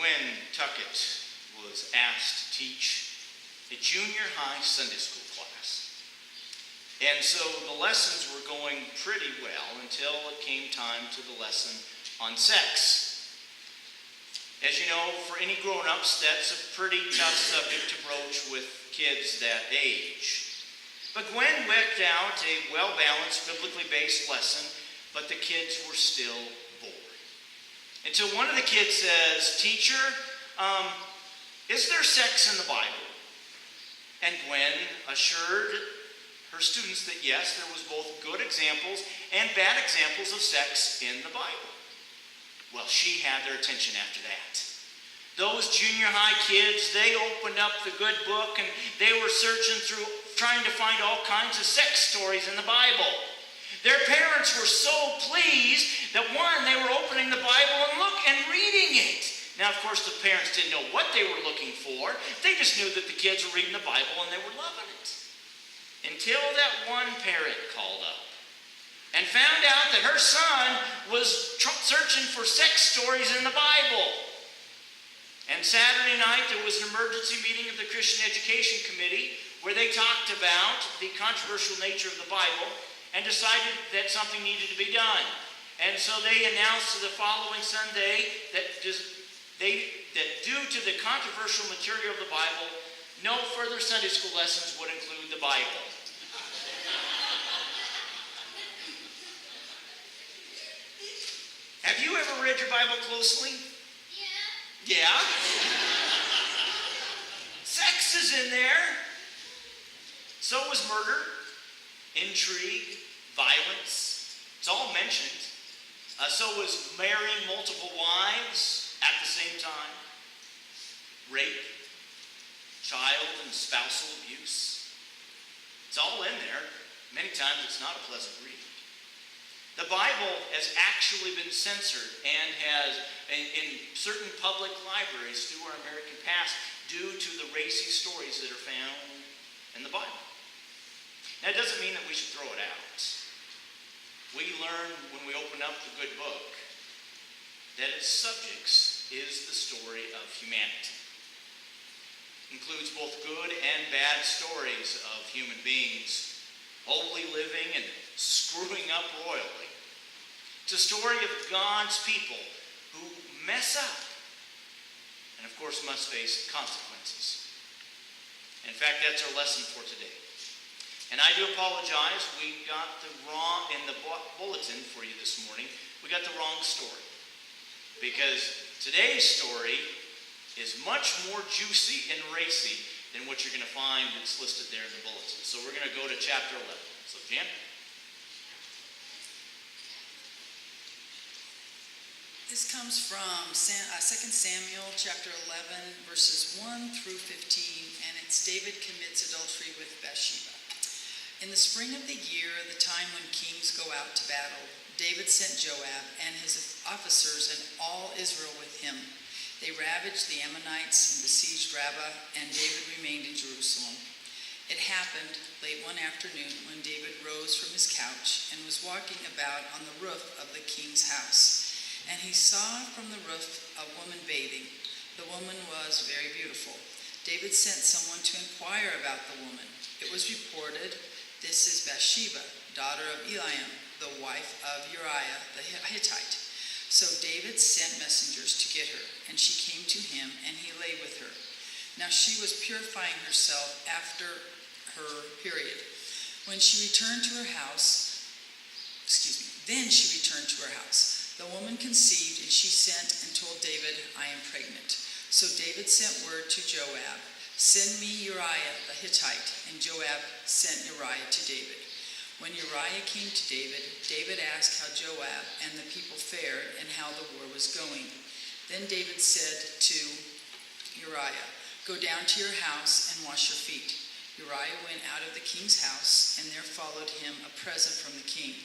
Gwen Tuckett was asked to teach a junior high Sunday school class. And so the lessons were going pretty well until it came time to the lesson on sex. As you know, for any grown-ups, that's a pretty tough subject to broach with kids that age. But Gwen worked out a well-balanced, biblically based lesson, but the kids were still bored. Until one of the kids says, "Teacher, is there sex in the Bible?" And Gwen assured her students that yes, there was both good examples and bad examples of sex in the Bible. Well, she had their attention after that. Those junior high kids, they opened up the good book and they were searching through, trying to find all kinds of sex stories in the Bible. Their parents were so pleased that one, they were opening the Bible and reading it. Now, of course, the parents didn't know what they were looking for. They just knew that the kids were reading the Bible and they were loving it. Until that one parent called up and found out that her son was searching for sex stories in the Bible. And Saturday night, there was an emergency meeting of the Christian Education Committee where they talked about the controversial nature of the Bible and decided that something needed to be done. And so they announced the following Sunday that due to the controversial material of the Bible, no further Sunday school lessons would include the Bible. Have you ever read your Bible closely? Yeah. Yeah? Sex is in there. So is murder, intrigue, violence. It's all mentioned. So is marrying multiple wives at the same time. Rape, child and spousal abuse. It's all in there. Many times it's not a pleasant read. The Bible has actually been censored and has, in certain public libraries through our American past, due to the racy stories that are found in the Bible. Now, it doesn't mean that we should throw it out. We learn when we open up the good book that its subjects is the story of humanity. It includes both good and bad stories of human beings wholly living and screwing up royally. It's a story of God's people who mess up and, of course, must face consequences. In fact, that's our lesson for today. And I do apologize, we got the wrong, in the bulletin for you this morning, we got the wrong story. Because today's story is much more juicy and racy than what you're going to find that's listed there in the bulletin. So we're going to go to chapter 11. So, Jan? This comes from 2 Samuel chapter 11, verses 1 through 15, and it's David commits adultery with Bathsheba. In the spring of the year, the time when kings go out to battle, David sent Joab and his officers and all Israel with him. They ravaged the Ammonites and besieged Rabbah, and David remained in Jerusalem. It happened late one afternoon when David rose from his couch and was walking about on the roof of the king's house. And he saw from the roof a woman bathing. The woman was very beautiful. David sent someone to inquire about the woman. It was reported, "This is Bathsheba, daughter of Eliam, the wife of Uriah the Hittite." So David sent messengers to get her, and she came to him, and he lay with her. Now she was purifying herself after her period. Then she returned to her house. The woman conceived, and she sent and told David, "I am pregnant." So David sent word to Joab, "Send me Uriah the Hittite." And Joab sent Uriah to David. When Uriah came to David, David asked how Joab and the people fared and how the war was going. Then David said to Uriah, "Go down to your house and wash your feet." Uriah went out of the king's house, and there followed him a present from the king.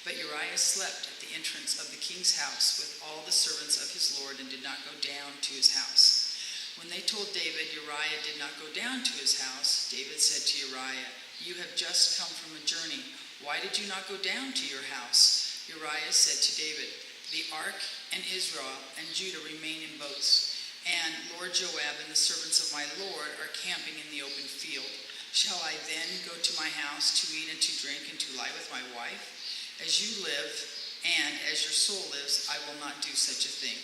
But Uriah slept at the entrance of the king's house with all the servants of his lord and did not go down to his house. When they told David Uriah did not go down to his house, David said to Uriah, "You have just come from a journey. Why did you not go down to your house?" Uriah said to David, "The ark and Israel and Judah remain in boats." and Lord Joab and the servants of my Lord are camping in the open field. Shall I then go to my house to eat and to drink and to lie with my wife? As you live, and as your soul lives, I will not do such a thing."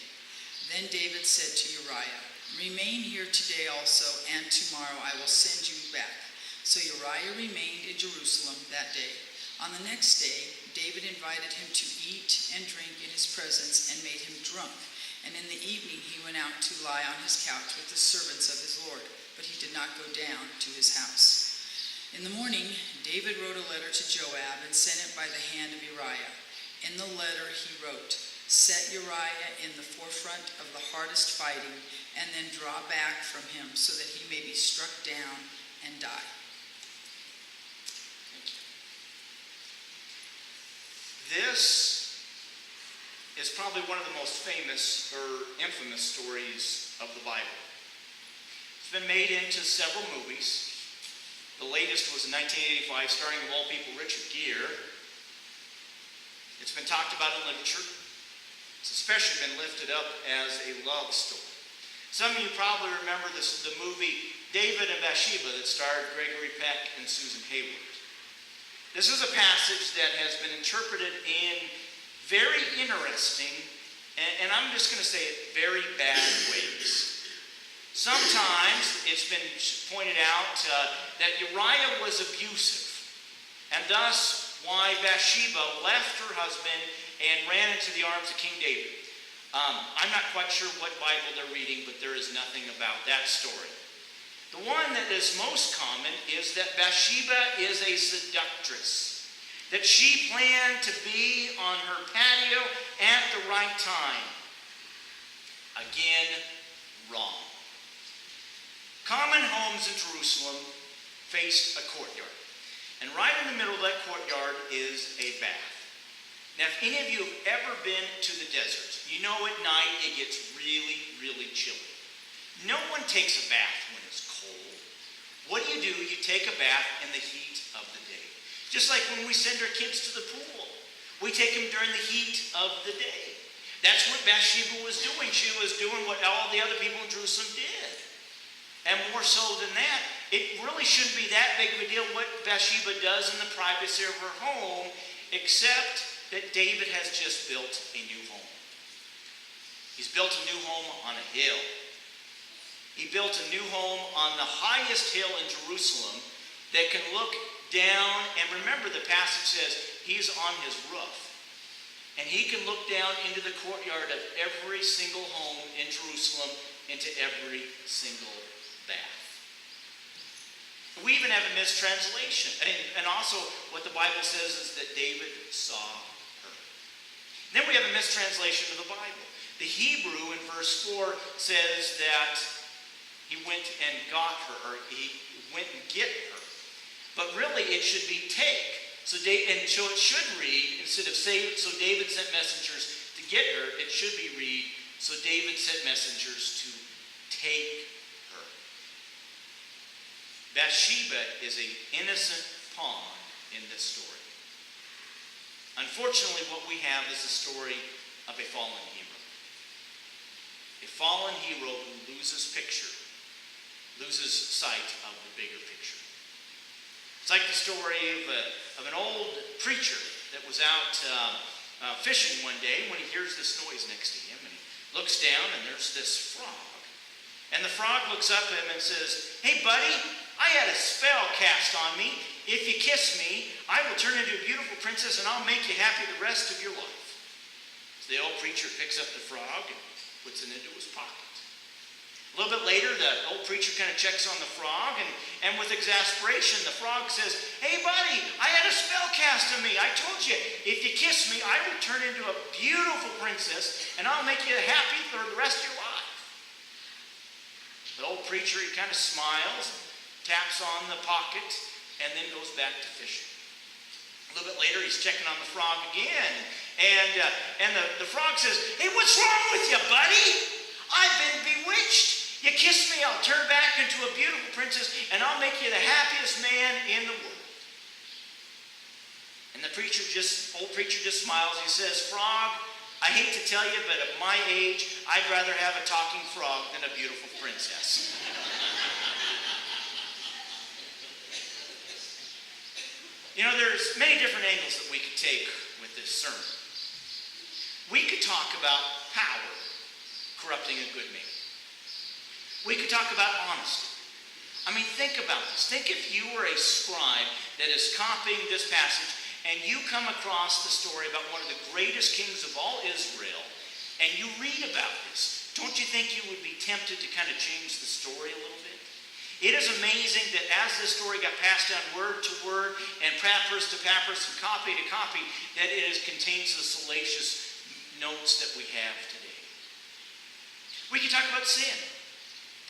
Then David said to Uriah, "Remain here today also, and tomorrow I will send you back." So Uriah remained in Jerusalem that day. On the next day, David invited him to eat and drink in his presence and made him drunk. And in the evening he went out to lie on his couch with the servants of his Lord, but he did not go down to his house. In the morning, David wrote a letter to Joab and sent it by the hand of Uriah. In the letter he wrote, "Set Uriah in the forefront of the hardest fighting, and then draw back from him so that he may be struck down and die." This is probably one of the most famous or infamous stories of the Bible. It's been made into several movies. The latest was in 1985, starring, of all people, Richard Gere. It's been talked about in literature. It's especially been lifted up as a love story. Some of you probably remember the movie David and Bathsheba that starred Gregory Peck and Susan Hayward. This is a passage that has been interpreted in very interesting, and I'm just going to say it, very bad ways. Sometimes it's been pointed out that Uriah was abusive, and thus why Bathsheba left her husband and ran into the arms of King David. I'm not quite sure what Bible they're reading, but there is nothing about that story. The one that is most common is that Bathsheba is a seductress, that she planned to be on her patio at the right time. Again, wrong. Common homes in Jerusalem faced a courtyard, and right in the middle of that courtyard is a bath. Now, if any of you have ever been to the desert, you know at night it gets really, really chilly. No one takes a bath when it's cold. What do? You take a bath in the heat of the day. Just like when we send our kids to the pool. We take them during the heat of the day. That's what Bathsheba was doing. She was doing what all the other people in Jerusalem did. And more so than that, it really shouldn't be that big of a deal what Bathsheba does in the privacy of her home, except that David has just built a new home. He's built a new home on a hill. He built a new home on the highest hill in Jerusalem that can look down, and remember the passage says he's on his roof. And he can look down into the courtyard of every single home in Jerusalem, into every single bath. We even have a mistranslation. And also what the Bible says is that David saw her. Then we have a mistranslation of the Bible. The Hebrew in verse 4 says that he went and got her, or he went and get her. But really it should be take. So it should read, instead of say, so David sent messengers to get her, it should be read, so David sent messengers to take her. Bathsheba is an innocent pawn in this story. Unfortunately, what we have is the story of a fallen hero. A fallen hero who loses sight of the bigger picture. It's like the story of an old preacher that was out fishing one day when he hears this noise next to him, and he looks down and there's this frog. And the frog looks up at him and says, "Hey buddy, I had a spell cast on me. If you kiss me, I will turn into a beautiful princess and I'll make you happy the rest of your life." So the old preacher picks up the frog and puts it into his pocket. A little bit later, the old preacher kind of checks on the frog, and with exasperation, the frog says, "Hey buddy, I had a spell cast on me. I told you, if you kiss me, I will turn into a beautiful princess and I'll make you happy for the rest of your life." The old preacher, he kind of smiles, taps on the pocket, and then goes back to fishing. A little bit later, he's checking on the frog again, and the frog says, "Hey, what's wrong with you, buddy? I've been bewitched. You kiss me, I'll turn back into a beautiful princess, and I'll make you the happiest man in the world." And the old preacher just smiles. He says, "Frog, I hate to tell you, but at my age, I'd rather have a talking frog than a beautiful princess. You know, there's many different angles that we could take with this sermon. We could talk about power corrupting a good man. We could talk about honesty. I mean, think about this. Think if you were a scribe that is copying this passage and you come across the story about one of the greatest kings of all Israel and you read about this. Don't you think you would be tempted to kind of change the story a little bit? It is amazing that as this story got passed down word to word and papyrus to papyrus and copy to copy, that it contains the salacious notes that we have today. We could talk about sin.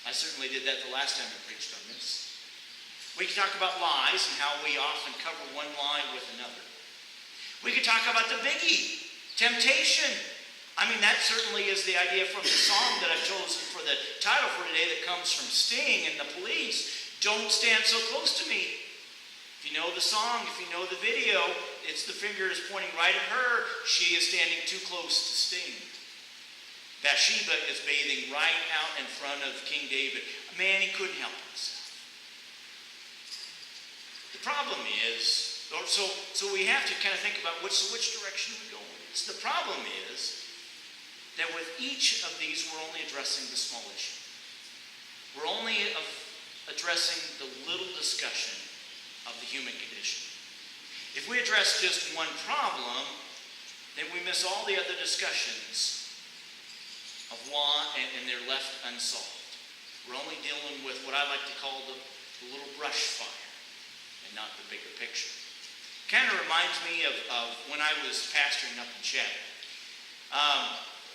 I certainly did that the last time I preached on this. We could talk about lies and how we often cover one lie with another. We could talk about the biggie, temptation. I mean, that certainly is the idea from the song that I've chosen for the title for today that comes from Sting and the Police. Don't stand so close to me. If you know the song, if you know the video, it's the finger is pointing right at her. She is standing too close to Sting. Bathsheba is bathing right out in front of King David. Man, he couldn't help himself. The problem is, so we have to kind of think about which direction we go in. So the problem is that with each of these, we're only addressing the small issue. We're only addressing the little discussion of the human condition. If we address just one problem, then we miss all the other discussions of why, and they're left unsolved. We're only dealing with what I like to call the little brush fire and not the bigger picture. Kind of reminds me of when I was pastoring up in Shetland.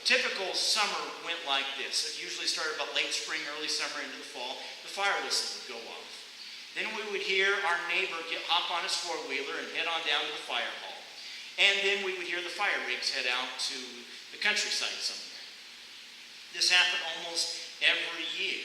Typical summer went like this. It usually started about late spring, early summer into the fall. The fire whistle would go off. Then we would hear our neighbor hop on his four-wheeler and head on down to the fire hall. And then we would hear the fire rigs head out to the countryside somewhere. This happened almost every year.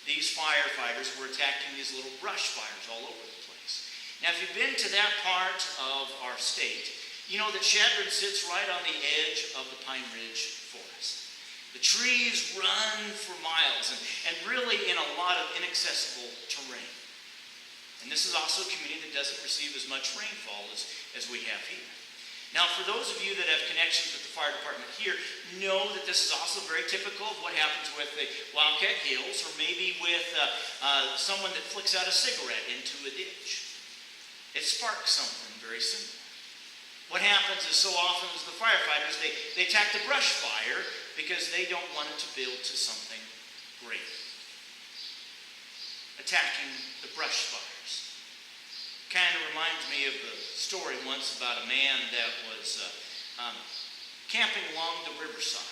These firefighters were attacking these little brush fires all over the place. Now, if you've been to that part of our state, you know that Shetland sits right on the edge of the Pine Ridge Forest. The trees run for miles and really in a lot of inaccessible terrain. And this is also a community that doesn't receive as much rainfall as we have here. Now, for those of you that have connections with the fire department here, know that this is also very typical of what happens with the Wildcat Hills or maybe with someone that flicks out a cigarette into a ditch. It sparks something very similar. What happens is so often as the firefighters, they attack the brush fire because they don't want it to build to something greater. Attacking the brush fires. Kind of reminds me of a story once about a man that was camping along the riverside.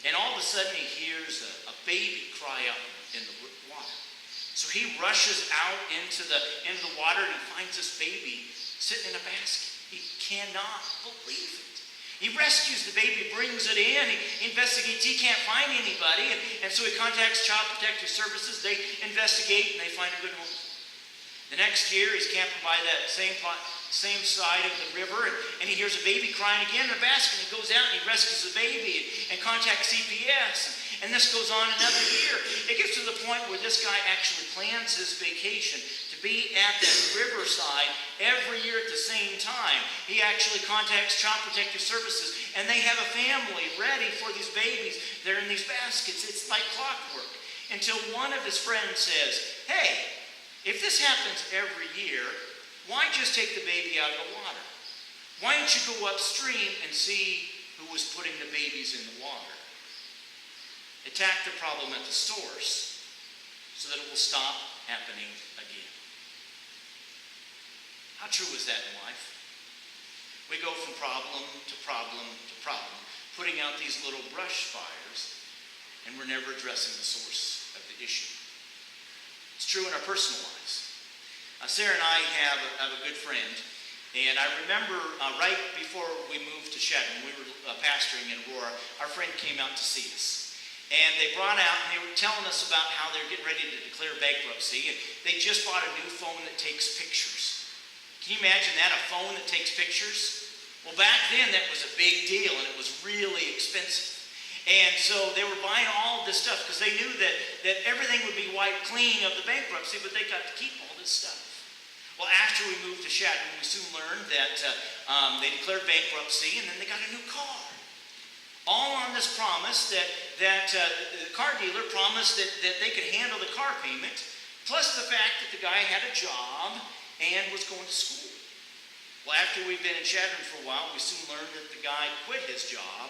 And all of a sudden he hears a baby cry out in the water. So he rushes out into the water and he finds this baby sitting in a basket. He cannot believe it. He rescues the baby, brings it in, he investigates, he can't find anybody, and so he contacts Child Protective Services. They investigate and they find a good home. The next year he's camping by that same side of the river, and he hears a baby crying again in a basket. He goes out and he rescues the baby and contacts CPS. And this goes on another year. It gets to the point where this guy actually plans his vacation to be at that riverside every year at the same time. He actually contacts Child Protective Services, and they have a family ready for these babies. They're in these baskets. It's like clockwork. Until one of his friends says, hey, if this happens every year, why just take the baby out of the water? Why don't you go upstream and see who was putting the babies in the water? Attack the problem at the source so that it will stop happening again. How true is that in life? We go from problem to problem to problem, putting out these little brush fires, and we're never addressing the source of the issue. It's true in our personal lives. Sarah and I have a good friend, and I remember right before we moved to Shetland, we were pastoring in Aurora, our friend came out to see us. And they brought out, and they were telling us about how they're getting ready to declare bankruptcy, and they just bought a new phone that takes pictures. Can you imagine that, a phone that takes pictures? Well, back then that was a big deal, and it was really expensive. And so they were buying all of this stuff because they knew that everything would be wiped clean of the bankruptcy, but they got to keep all this stuff. Well, after we moved to Chadron, we soon learned that they declared bankruptcy, and then they got a new car. All on this promise that the car dealer promised that they could handle the car payment, plus the fact that the guy had a job and was going to school. Well, after we'd been in Chadron for a while, we soon learned that the guy quit his job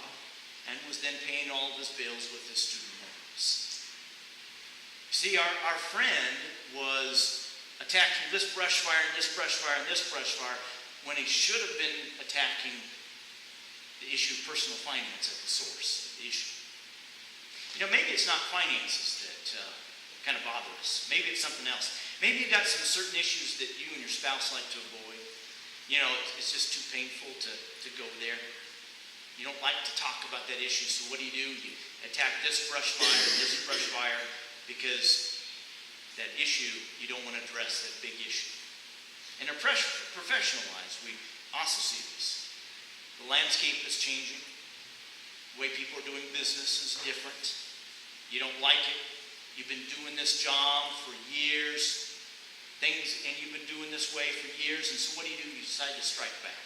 and was then paying all of his bills with his student loans. See, our friend was attacking this brush fire and this brush fire and this brush fire when he should have been attacking the issue of personal finance at the source of the issue. You know, maybe it's not finances that kind of bother us. Maybe it's something else. Maybe you've got some certain issues that you and your spouse like to avoid. You know, it's just too painful to go there. You don't like to talk about that issue, so what do? You attack this brush fire and this brush fire because that issue, you don't want to address that big issue. In our professional lives, we also see this. The landscape is changing. The way people are doing business is different. You don't like it. You've been doing this job for years. And you've been doing this way for years, and so what do? You decide to strike back.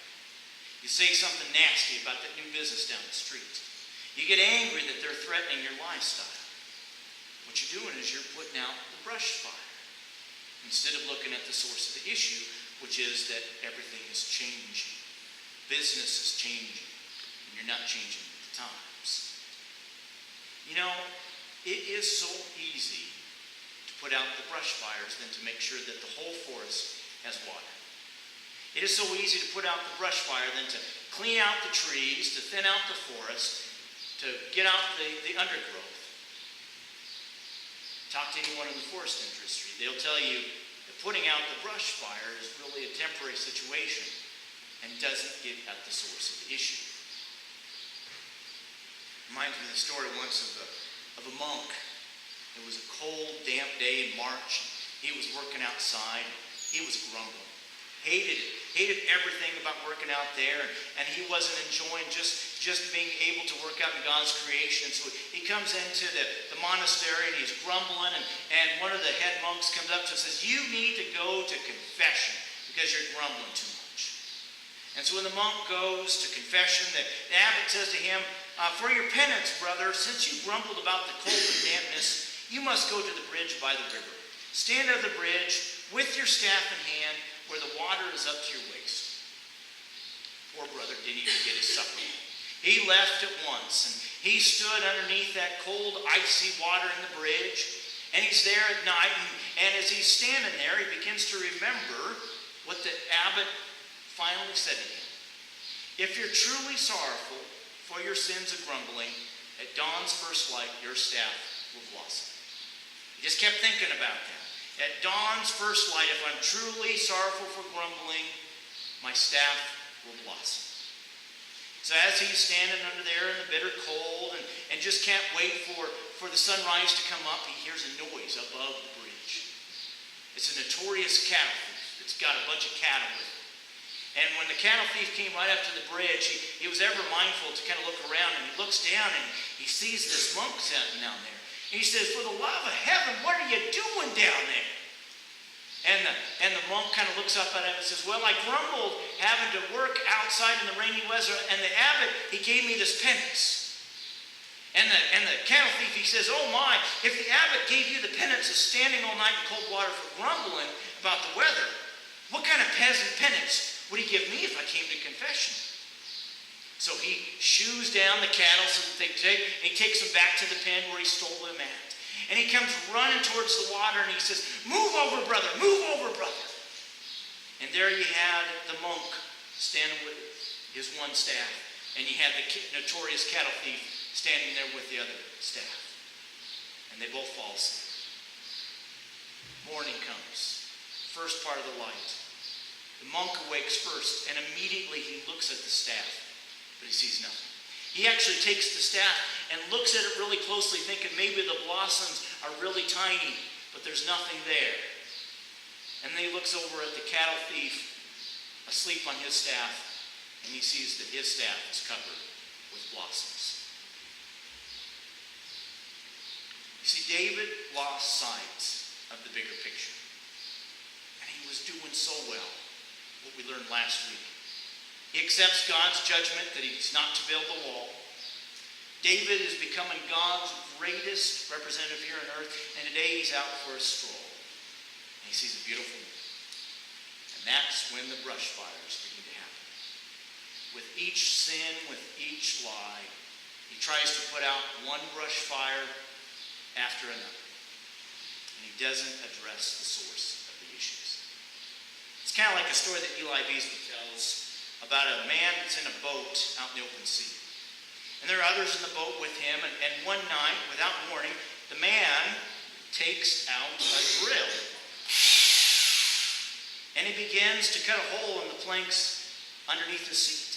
You say something nasty about that new business down the street. You get angry that they're threatening your lifestyle. What you're doing is you're putting out the brush fire instead of looking at the source of the issue, which is that everything is changing. Business is changing, and you're not changing with the times. You know, it is so easy to put out the brush fires than to make sure that the whole forest has water. It is so easy to put out the brush fire than to clean out the trees, to thin out the forest, to get out the undergrowth. Talk to anyone in the forest industry. They'll tell you that putting out the brush fire is really a temporary situation and doesn't get at the source of the issue. Reminds me of the story once of a monk. It was a cold, damp day in March. He was working outside. He was grumbling. Hated it. Hated everything about working out there. And he wasn't enjoying just being able to work out in God's creation. So he comes into the monastery and he's grumbling. And one of the head monks comes up to him and says, "You need to go to confession because you're grumbling too much." And so when the monk goes to confession, the abbot says to him, "For your penance, brother, since you grumbled about the cold and dampness, you must go to the bridge by the river. Stand at the bridge with your staff in hand where the water is up to your waist." Poor brother didn't even get his supper. He left at once, and he stood underneath that cold, icy water in the bridge, and he's there at night, and as he's standing there, he begins to remember what the abbot finally said to him. "If you're truly sorrowful for your sins of grumbling, at dawn's first light, your staff will blossom." He just kept thinking about that. At dawn's first light, if I'm truly sorrowful for grumbling, my staff will blossom. So as he's standing under there in the bitter cold and just can't wait for the sunrise to come up, he hears a noise above the bridge. It's a notorious cattle thief. It's got a bunch of cattle with it. And when the cattle thief came right up to the bridge, he was ever mindful to kind of look around, and he looks down and he sees this monk sitting down there. And he says, "For the love of heaven, what are you doing down there?" And the monk kind of looks up at him and says, "Well, I grumbled having to work outside in the rainy weather, and the abbot, he gave me this penance." And the cattle thief, he says, "Oh my, if the abbot gave you the penance of standing all night in cold water for grumbling about the weather, what kind of peasant penance would he give me if I came to confession?" So he shoos down the cattle so that he takes them back to the pen where he stole them at. And he comes running towards the water and he says, "Move over, brother, move over, brother." And there you had the monk standing with his one staff. And you had the notorious cattle thief standing there with the other staff. And they both fall asleep. Morning comes. First part of the light. The monk awakes first, and immediately he looks at the staff, but he sees nothing. He actually takes the staff and looks at it really closely, thinking maybe the blossoms are really tiny, but there's nothing there. And then he looks over at the cattle thief, asleep on his staff, and he sees that his staff is covered with blossoms. You see, David lost sight of the bigger picture. And he was doing so well, what we learned last week. He accepts God's judgment that he's not to build the wall. David is becoming God's greatest representative here on earth, and today he's out for a stroll. And he sees a beautiful woman. And that's when the brush fires begin to happen. With each sin, with each lie, he tries to put out one brush fire after another. And he doesn't address the source of the issues. It's kind of like a story that Eli Beasley tells about a man that's in a boat out in the open sea. And there are others in the boat with him, and one night, without warning, the man takes out a drill. And he begins to cut a hole in the planks underneath the seat.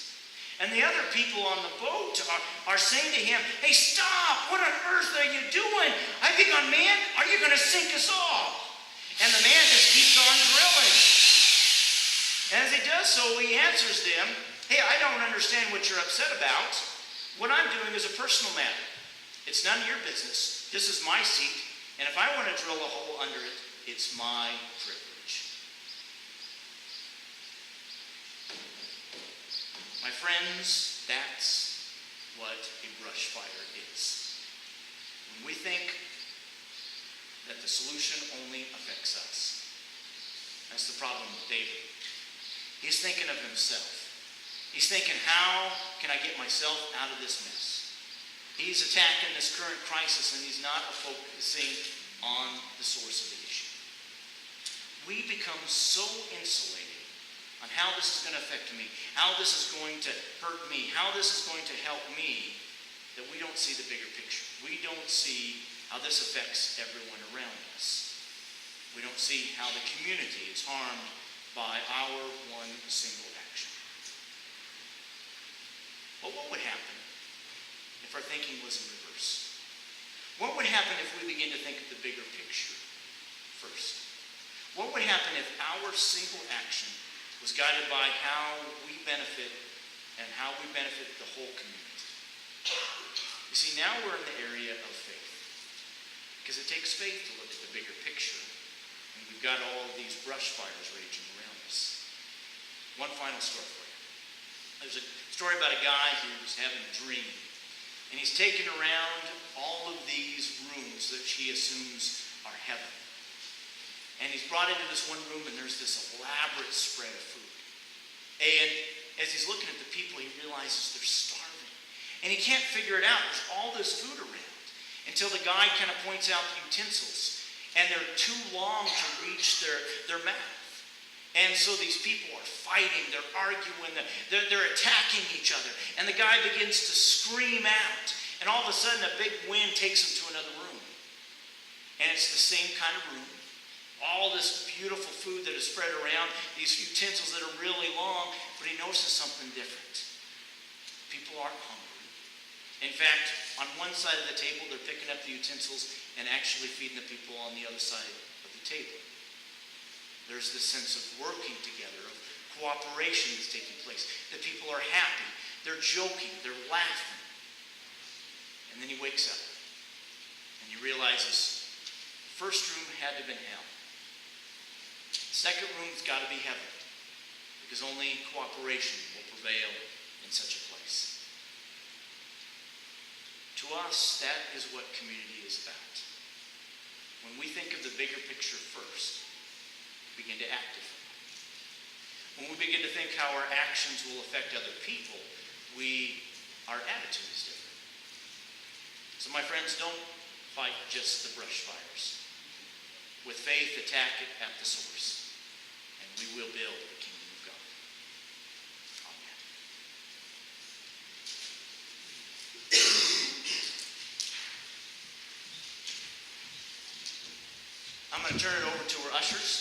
And the other people on the boat are saying to him, "Hey, stop! What on earth are you doing? I think, man, are you going to sink us off?" And the man just keeps on drilling. And as he does so, he answers them, "Hey, I don't understand what you're upset about. What I'm doing is a personal matter. It's none of your business. This is my seat, and if I want to drill a hole under it, it's my privilege." My friends, that's what a brush fire is. When we think that the solution only affects us. That's the problem with David. He's thinking of himself. He's thinking, how can I get myself out of this mess? He's attacking this current crisis, and he's not focusing on the source of the issue. We become so insulated on how this is going to affect me, how this is going to hurt me, how this is going to help me, that we don't see the bigger picture. We don't see how this affects everyone around us. We don't see how the community is harmed by our one single action. Well, what would happen if our thinking was in reverse? What would happen if we begin to think of the bigger picture first? What would happen if our single action was guided by how we benefit and how we benefit the whole community? You see, now we're in the area of faith. Because it takes faith to look at the bigger picture. And we've got all of these brush fires raging around us. One final story for you. There's a story about a guy who's having a dream. And he's taken around all of these rooms that he assumes are heaven. And he's brought into this one room, and there's this elaborate spread of food. And as he's looking at the people, he realizes they're starving. And he can't figure it out. There's all this food around. Until the guy kind of points out the utensils. And they're too long to reach their mouth. And so these people are fighting. They're arguing. They're attacking each other. And the guy begins to scream out. And all of a sudden, a big wind takes him to another room. And it's the same kind of room. All this beautiful food that is spread around, these utensils that are really long, but he notices something different. People aren't hungry. In fact, on one side of the table, they're picking up the utensils and actually feeding the people on the other side of the table. There's this sense of working together, of cooperation that's taking place. The people are happy. They're joking. They're laughing. And then he wakes up. And he realizes the first room had to have been hell. The second room's got to be heaven, because only cooperation will prevail in such a place. To us, that is what community is about. When we think of the bigger picture first, we begin to act differently. When we begin to think how our actions will affect other people, our attitude is different. So my friends, don't fight just the brush fires. With faith, attack it at the source. And we will build the kingdom of God. Amen. I'm going to turn it over to our ushers.